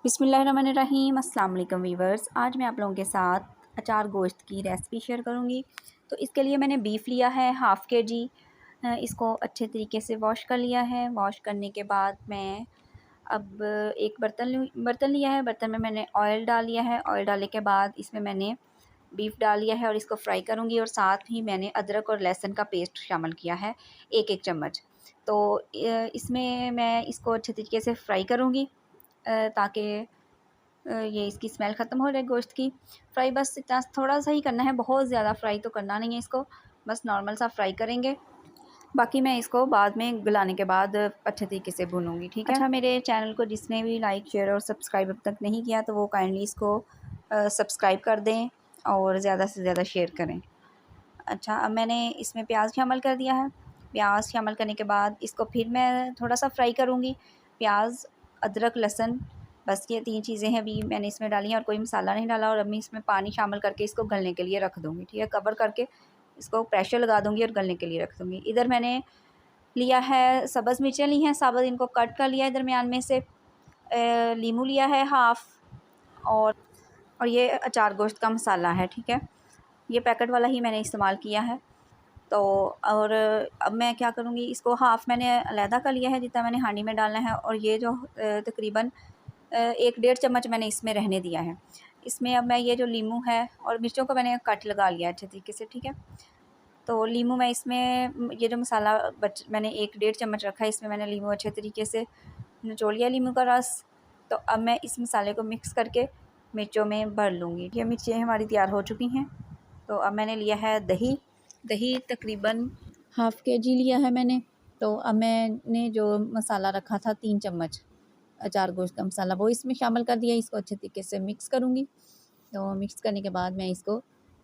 बिस्मिल्लाहिर्रहमानिर्रहीम। अस्सलाम वालेकुम वीवर्स। आज मैं आप लोगों के साथ अचार गोश्त की रेसिपी शेयर करूंगी। तो इसके लिए मैंने बीफ लिया है हाफ़ के जी। इसको अच्छे तरीके से वॉश कर लिया है। वॉश करने के बाद मैं अब एक बर्तन लिया है। बर्तन में मैंने ऑयल डाल लिया है। ऑयल डालने के बाद इसमें मैंने बीफ डाल लिया है और इसको फ्राई करूँगी। और साथ ही मैंने अदरक और लहसुन का पेस्ट शामिल किया है, एक एक चम्मच। तो इसमें मैं इसको अच्छे तरीके से फ्राई करूँगी ताकि ये इसकी स्मेल ख़त्म हो जाए गोश्त की। फ्राई बस इतना थोड़ा सा ही करना है, बहुत ज़्यादा फ्राई तो करना नहीं है इसको, बस नॉर्मल सा फ्राई करेंगे। बाकी मैं इसको बाद में गलाने के बाद अच्छे तरीके से भूनूंगी, ठीक है। अच्छा, मेरे चैनल को जिसने भी लाइक शेयर और सब्सक्राइब अब तक नहीं किया तो वो काइंडली इसको सब्सक्राइब कर दें और ज़्यादा से ज़्यादा शेयर करें। अच्छा, अब मैंने इसमें प्याज शामिल कर दिया है। प्याज शामिल करने के बाद इसको फिर मैं थोड़ा सा फ्राई करूँगी। प्याज, अदरक, लहसुन, बस ये 3 चीज़ें हैं अभी मैंने इसमें डाली हैं और कोई मसाला नहीं डाला। और अब मैं इसमें पानी शामिल करके इसको गलने के लिए रख दूँगी, ठीक है। कवर करके इसको प्रेशर लगा दूँगी और गलने के लिए रख दूँगी। इधर मैंने लिया है सब्ज़ मिर्चें ली हैं साबुत, इनको कट कर लिया है दरमियान में से। लीमू लिया है हाफ़, और ये अचार गोश्त का मसाला है, ठीक है। ये पैकेट वाला ही मैंने इस्तेमाल किया है। तो और अब मैं क्या करूँगी, इसको हाफ़ मैंने अलहदा कर लिया है जितना मैंने हांडी में डालना है। और ये जो तकरीबन 1 डेढ़ चम्मच मैंने इसमें रहने दिया है। इसमें अब मैं ये जो लीमू है और मिर्चों को मैंने कट लगा लिया है अच्छे तरीके से, ठीक है। तो लीमू मैं इसमें ये जो मसाला मैंने 1 डेढ़ चम्मच रखा है, इसमें मैंने लीमू अच्छे तरीके से निचोड़ लिया, लीमू का रस। तो अब मैं इस मसाले को मिक्स करके मिर्चों में भर लूँगी। ये मिर्चें हमारी तैयार हो चुकी हैं। तो अब मैंने लिया है दही। दही तकरीबन हाफ़ के जी लिया है मैंने। तो अब मैंने जो मसाला रखा था 3 चम्मच अचार गोश्त का मसाला, वो इसमें शामिल कर दिया। इसको अच्छे तरीके से मिक्स करूँगी। तो मिक्स करने के बाद मैं इसको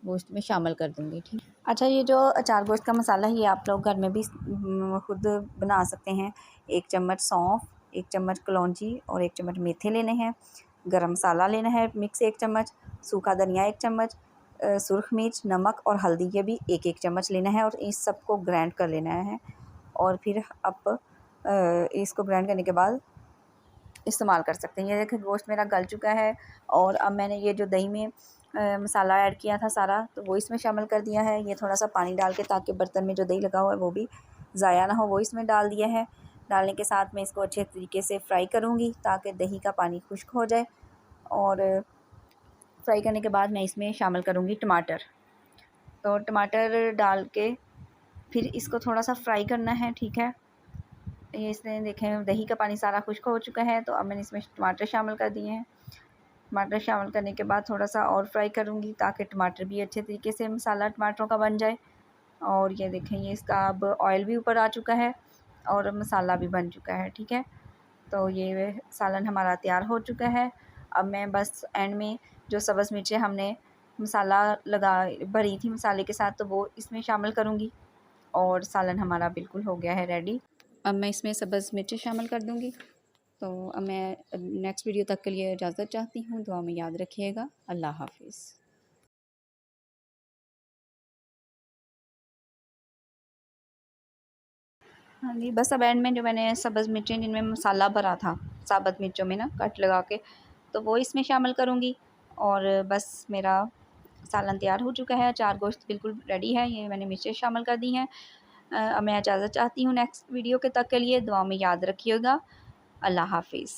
गोश्त में शामिल कर दूँगी, ठीक। अच्छा, ये जो अचार गोश्त का मसाला है ये आप लोग घर में भी खुद बना सकते हैं। 1 चम्मच सौंफ, 1 चम्मच कलौंजी और 1 चम्मच मेथे लेने हैं। गरम मसाला लेना है मिक्स 1 चम्मच, सूखा धनिया 1 चम्मच, सुरख मिर्च, नमक और हल्दी ये भी 1-1 चम्मच लेना है। और इस सब को ग्राइंड कर लेना है। और फिर अब इसको ग्राइंड करने के बाद इस्तेमाल कर सकते हैं। ये देखिए गोश्त मेरा गल चुका है। और अब मैंने ये जो दही में मसाला ऐड किया था सारा, तो वो इसमें शामिल कर दिया है। ये थोड़ा सा पानी डाल के, ताकि बर्तन में जो दही लगा हुआ है वो भी ज़ाया ना हो, वो इसमें डाल दिया है। डालने के साथ मैं इसको अच्छे तरीके से फ्राई करूँगी ताकि दही का पानी खुश्क हो जाए। और फ्राई करने के बाद मैं इसमें शामिल करूँगी टमाटर। तो टमाटर डाल के फिर इसको थोड़ा सा फ्राई करना है, ठीक है। ये इसमें देखें दही का पानी सारा खुश्क हो चुका है। तो अब मैंने इसमें टमाटर शामिल कर दिए हैं। टमाटर शामिल करने के बाद थोड़ा सा और फ्राई करूँगी ताकि टमाटर भी अच्छे तरीके से मसाला टमाटरों का बन जाए। और ये देखें ये इसका अब ऑयल भी ऊपर आ चुका है और मसाला भी बन चुका है, ठीक है। तो ये सालन हमारा तैयार हो चुका है। अब मैं बस एंड में जो सब्ज़ मिर्चें हमने मसाला लगा भरी थी मसाले के साथ, तो वो इसमें शामिल करूँगी। और सालन हमारा बिल्कुल हो गया है रेडी। अब मैं इसमें सब्ज़ मिर्चें शामिल कर दूँगी। तो अब मैं नेक्स्ट वीडियो तक के लिए इजाज़त चाहती हूँ। दुआ में याद रखिएगा। अल्लाह हाफ़िज़। हाँ जी, बस अब एंड में जो मैंने सब्ज़ मिर्चें जिनमें मसाला भरा था साबुत मिर्चों में ना कट लगा के, तो वो इसमें शामिल करूँगी। और बस मेरा सालन तैयार हो चुका है। अचार गोश्त बिल्कुल रेडी है। ये मैंने मिर्चें शामिल कर दी हैं। अब मैं इजाज़त चाहती हूँ नेक्स्ट वीडियो के तक के लिए। दुआ में याद रखिएगा। अल्लाह हाफ़िज़।